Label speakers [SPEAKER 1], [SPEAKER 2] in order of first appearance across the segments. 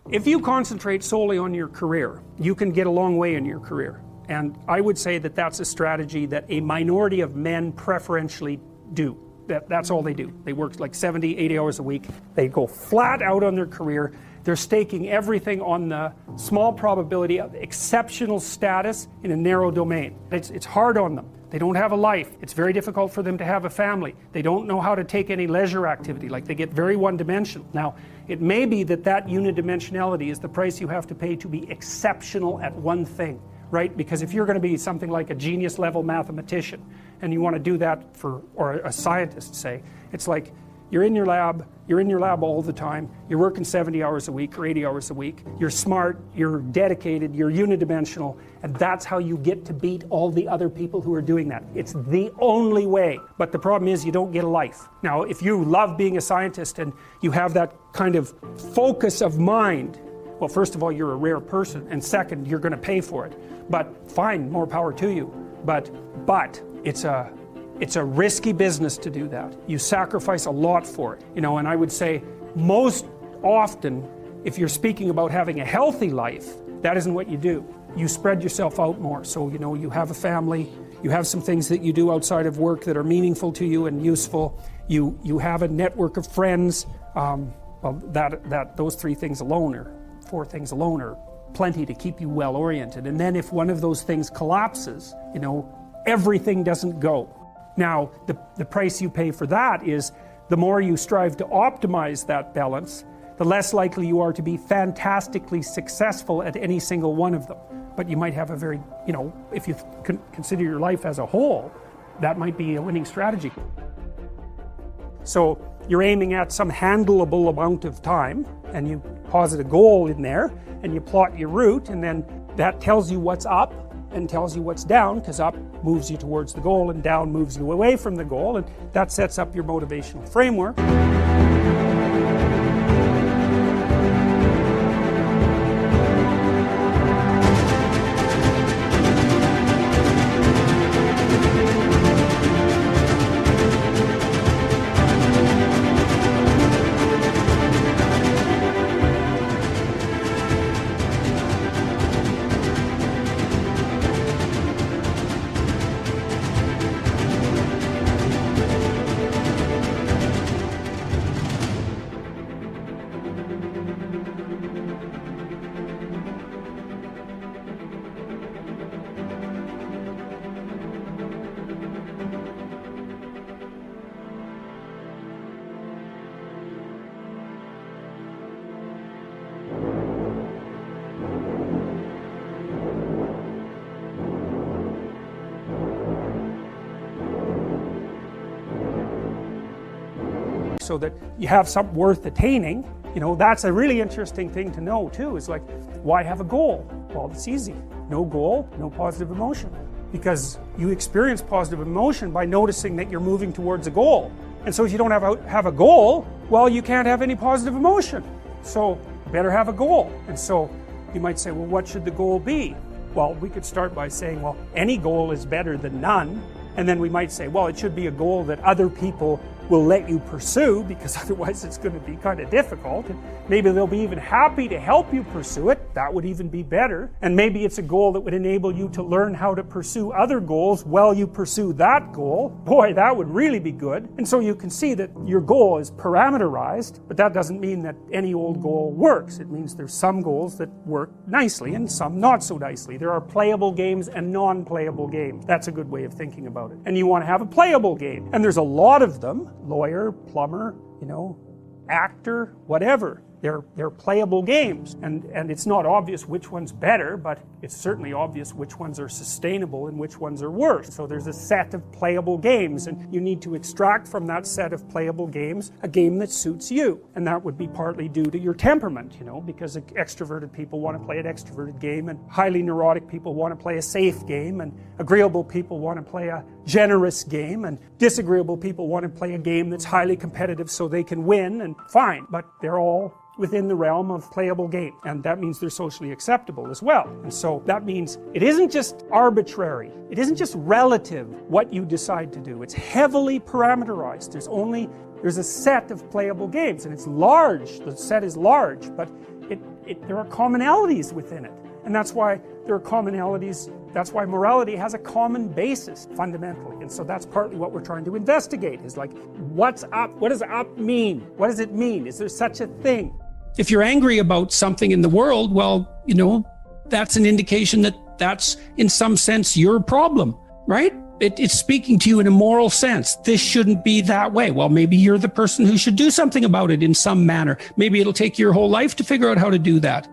[SPEAKER 1] If you concentrate solely on your career, you can get a long way in your career. And I would say that that's a strategy that a minority of men preferentially do. That's all they do. They work like 70, 80 hours a week. They go flat out on their career. They're staking everything on the small probability of exceptional status in a narrow domain. It's hard on them. They don't have a life. It's very difficult for them to have a family. They don't know how to take any leisure activity. Like, they get very one-dimensional. Now, it may be that unidimensionality is the price you have to pay to be exceptional at one thing, right? Because if you're going to be something like a genius level mathematician and you want to do that or a scientist, say, it's like you're in your lab all the time, you're working 70 hours a week or 80 hours a week, you're smart, you're dedicated, you're unidimensional, and that's how you get to beat all the other people who are doing that. It's the only way. But the problem is you don't get a life. Now, if you love being a scientist and you have that kind of focus of mind, well, first of all, you're a rare person, and second, you're going to pay for it. But fine, more power to you. But it's a risky business to do that. You sacrifice a lot for it. You know, and I would say most often, if you're speaking about having a healthy life, that isn't what you do. You spread yourself out more. So, you know, you have a family, you have some things that you do outside of work that are meaningful to you and useful. You have a network of friends. Well, those 3 things alone, or 4 things alone, are plenty to keep you well oriented. And then if one of those things collapses, you know, everything doesn't go. Now, the price you pay for that is the more you strive to optimize that balance, the less likely you are to be fantastically successful at any single one of them. But you might have a very, you know, if you consider your life as a whole, that might be a winning strategy. So you're aiming at some handleable amount of time, and you posit a goal in there, and you plot your route, and then that tells you what's up and tells you what's down, because up moves you towards the goal and down moves you away from the goal, and that sets up your motivational framework. So that you have something worth attaining. You know, that's a really interesting thing to know too. Is like, why have a goal? Well, it's easy. No goal, no positive emotion. Because you experience positive emotion by noticing that you're moving towards a goal. And so if you don't have a goal, well, you can't have any positive emotion. So you better have a goal. And so you might say, well, what should the goal be? Well, we could start by saying, well, any goal is better than none. And then we might say, well, it should be a goal that other people will let you pursue, because otherwise it's going to be kind of difficult. And maybe they'll be even happy to help you pursue it. That would even be better. And maybe it's a goal that would enable you to learn how to pursue other goals while you pursue that goal. Boy, that would really be good. And so you can see that your goal is parameterized, but that doesn't mean that any old goal works. It means there's some goals that work nicely and some not so nicely. There are playable games and non-playable games. That's a good way of thinking about it. And you want to have a playable game. And there's a lot of them. Lawyer, plumber, you know, actor, whatever. They're playable games, and it's not obvious which one's better, but it's certainly obvious which ones are sustainable and which ones are worse. So there's a set of playable games, and you need to extract from that set of playable games a game that suits you. And that would be partly due to your temperament, you know, because extroverted people want to play an extroverted game, and highly neurotic people want to play a safe game, and agreeable people want to play a generous game, and disagreeable people want to play a game that's highly competitive so they can win, and fine, but they're all within the realm of playable game, and that means they're socially acceptable as well. And so that means it isn't just arbitrary, it isn't just relative what you decide to do, it's heavily parameterized. There's a set of playable games, and it's large, the set is large, but there are commonalities within it. And that's why there are commonalities, that's why morality has a common basis, fundamentally. And so that's partly what we're trying to investigate, is like, what's up? What does up mean? What does it mean? Is there such a thing? If you're angry about something in the world, well, you know, that's an indication that that's, in some sense, your problem, right? It's speaking to you in a moral sense. This shouldn't be that way. Well, maybe you're the person who should do something about it in some manner. Maybe it'll take your whole life to figure out how to do that.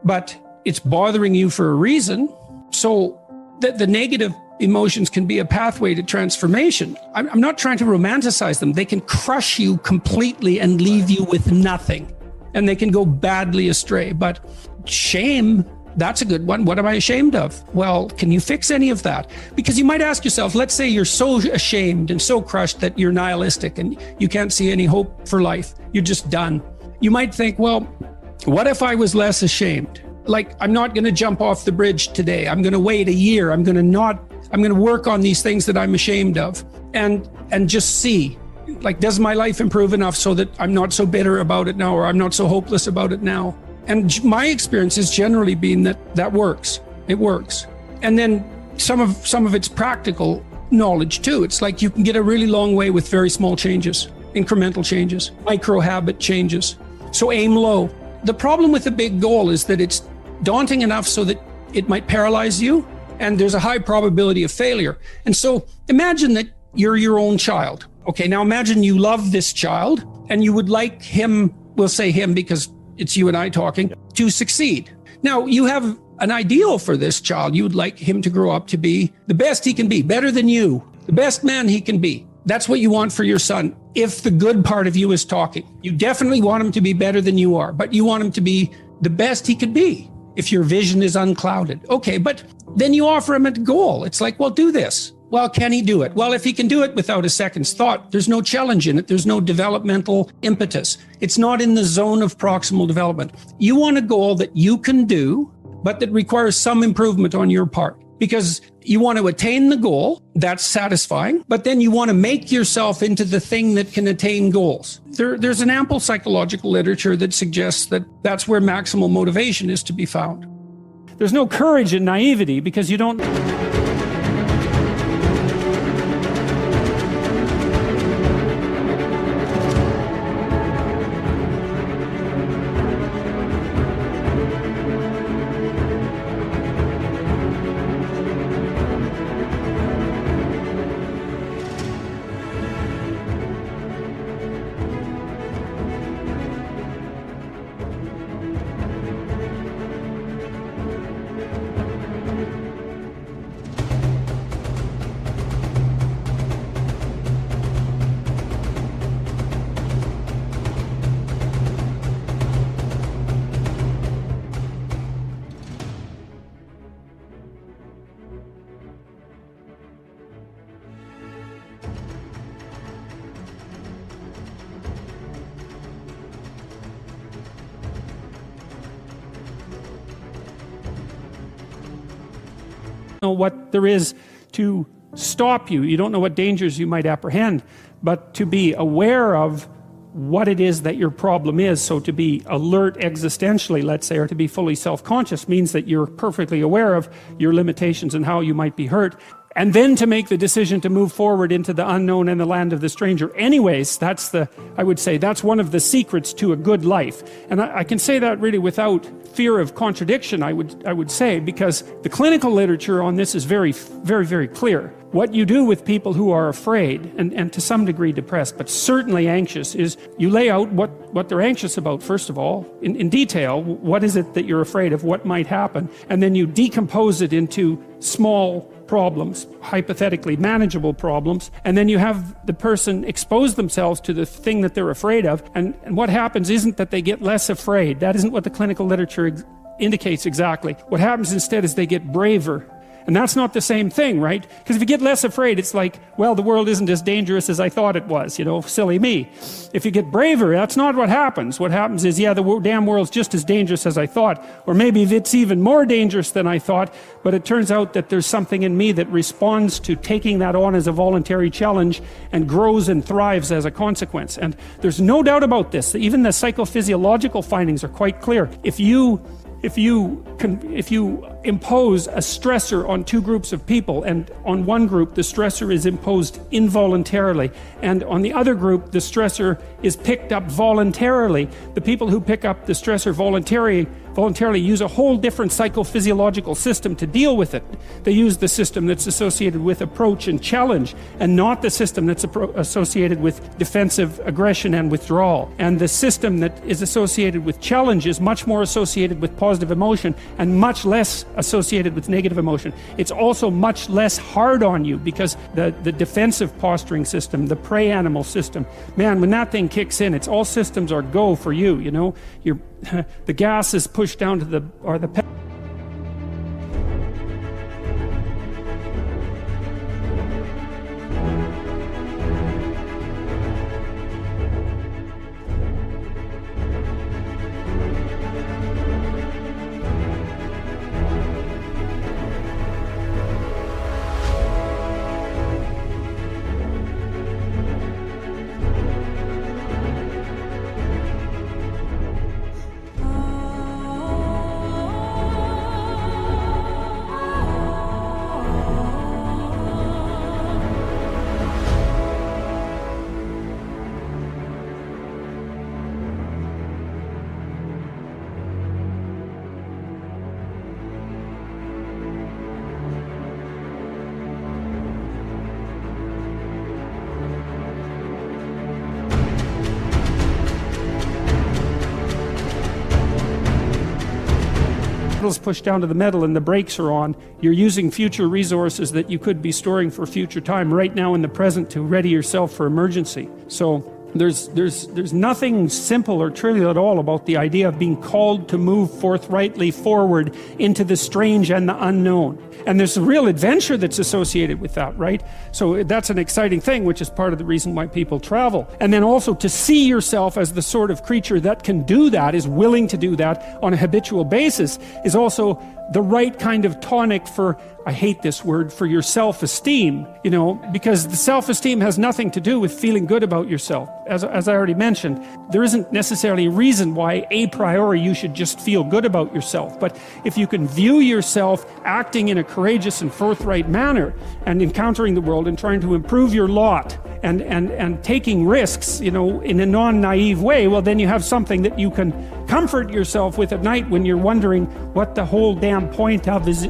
[SPEAKER 1] But it's bothering you for a reason. So the negative emotions can be a pathway to transformation. I'm not trying to romanticize them. They can crush you completely and leave you with nothing. And they can go badly astray. But shame, that's a good one. What am I ashamed of? Well, can you fix any of that? Because you might ask yourself, let's say you're so ashamed and so crushed that you're nihilistic and you can't see any hope for life. You're just done. You might think, well, what if I was less ashamed? Like, I'm not going to jump off the bridge today. I'm going to wait a year. I'm going to work on these things that I'm ashamed of and just see, like, does my life improve enough so that I'm not so bitter about it now, or I'm not so hopeless about it now? And my experience has generally been that works. It works. And then some of it's practical knowledge too. It's like you can get a really long way with very small changes, incremental changes, micro habit changes. So aim low. The problem with a big goal is that it's daunting enough so that it might paralyze you, and there's a high probability of failure. And so imagine that you're your own child. Okay, now imagine you love this child and you would like him, we'll say him because it's you and I talking, to succeed. Now you have an ideal for this child. You would like him to grow up to be the best he can be, better than you, the best man he can be. That's what you want for your son. If the good part of you is talking, you definitely want him to be better than you are, but you want him to be the best he could be if your vision is unclouded. Okay, but then you offer him a goal. It's like, well, do this. Well, can he do it? Well, if he can do it without a second's thought, there's no challenge in it. There's no developmental impetus. It's not in the zone of proximal development. You want a goal that you can do, but that requires some improvement on your part, because you want to attain the goal. That's satisfying, but then you want to make yourself into the thing that can attain goals. There's an ample psychological literature that suggests that that's where maximal motivation is to be found. There's no courage in naivety, because you don't... know what there is to stop you. You don't know what dangers you might apprehend, but to be aware of what it is that your problem is. So to be alert existentially, let's say, or to be fully self-conscious, means that you're perfectly aware of your limitations and how you might be hurt. And then to make the decision to move forward into the unknown and the land of the stranger. Anyways, I would say that's one of the secrets to a good life. And I can say that really without fear of contradiction, I would say, because the clinical literature on this is very, very, very clear. What you do with people who are afraid and to some degree depressed, but certainly anxious, is you lay out what they're anxious about, first of all, in detail. What is it that you're afraid of? What might happen? And then you decompose it into small problems, hypothetically manageable problems, and then you have the person expose themselves to the thing that they're afraid of, and what happens isn't that they get less afraid. That isn't what the clinical literature indicates exactly. What happens instead is they get braver, And that's not the same thing, right? Because if you get less afraid, it's like, well, the world isn't as dangerous as I thought it was, you know, silly me. If you get braver, that's not what happens. What happens is, yeah, the damn world's just as dangerous as I thought, or maybe it's even more dangerous than I thought, but it turns out that there's something in me that responds to taking that on as a voluntary challenge and grows and thrives as a consequence. And there's no doubt about this. Even the psychophysiological findings are quite clear. If you impose a stressor on two groups of people, and on one group the stressor is imposed involuntarily, and on the other group the stressor is picked up voluntarily, the people who pick up the stressor voluntarily use a whole different psychophysiological system to deal with it. They use the system that's associated with approach and challenge, and not the system that's associated with defensive aggression and withdrawal. And the system that is associated with challenge is much more associated with positive emotion and much less associated with negative emotion. It's also much less hard on you, because the defensive posturing system, the prey animal system, man, when that thing kicks in, it's all systems are go for you, you know. The gas is pushed down to the pedal's pushed down to the metal and the brakes are on, you're using future resources that you could be storing for future time right now in the present to ready yourself for emergency. So there's nothing simple or trivial at all about the idea of being called to move forthrightly forward into the strange and the unknown. And there's a real adventure that's associated with that, right? So that's an exciting thing, which is part of the reason why people travel. And then also to see yourself as the sort of creature that can do that, is willing to do that on a habitual basis, is also the right kind of tonic for, I hate this word, for your self-esteem, you know, because the self-esteem has nothing to do with feeling good about yourself. As I already mentioned, there isn't necessarily a reason why a priori you should just feel good about yourself. But if you can view yourself acting in a courageous and forthright manner and encountering the world and trying to improve your lot and taking risks, you know, in a non-naive way, well, then you have something that you can comfort yourself with at night when you're wondering what the whole damn point of is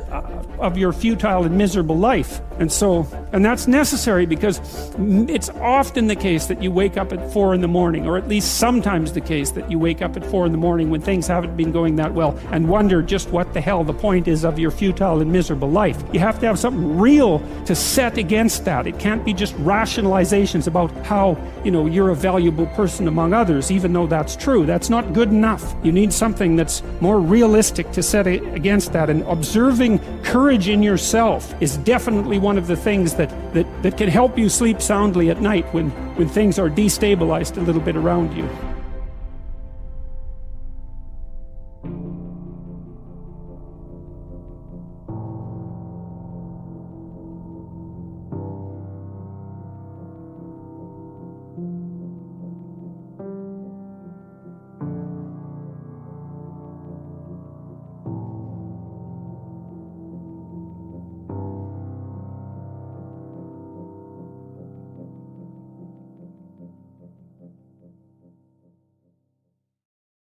[SPEAKER 1] of your futile and miserable life. And that's necessary, because it's often the case that you wake up at 4 in the morning, or at least sometimes the case that you wake up at 4 in the morning when things haven't been going that well, and wonder just what the hell the point is of your futile and miserable life. You have to have something real to set against that. It can't be just rationalizations about how, you know, you're a valuable person among others, even though that's true. That's not good enough. You need something that's more realistic to set against that. And observing courage in yourself is definitely one of the things that can help you sleep soundly at night when things are destabilized a little bit around you.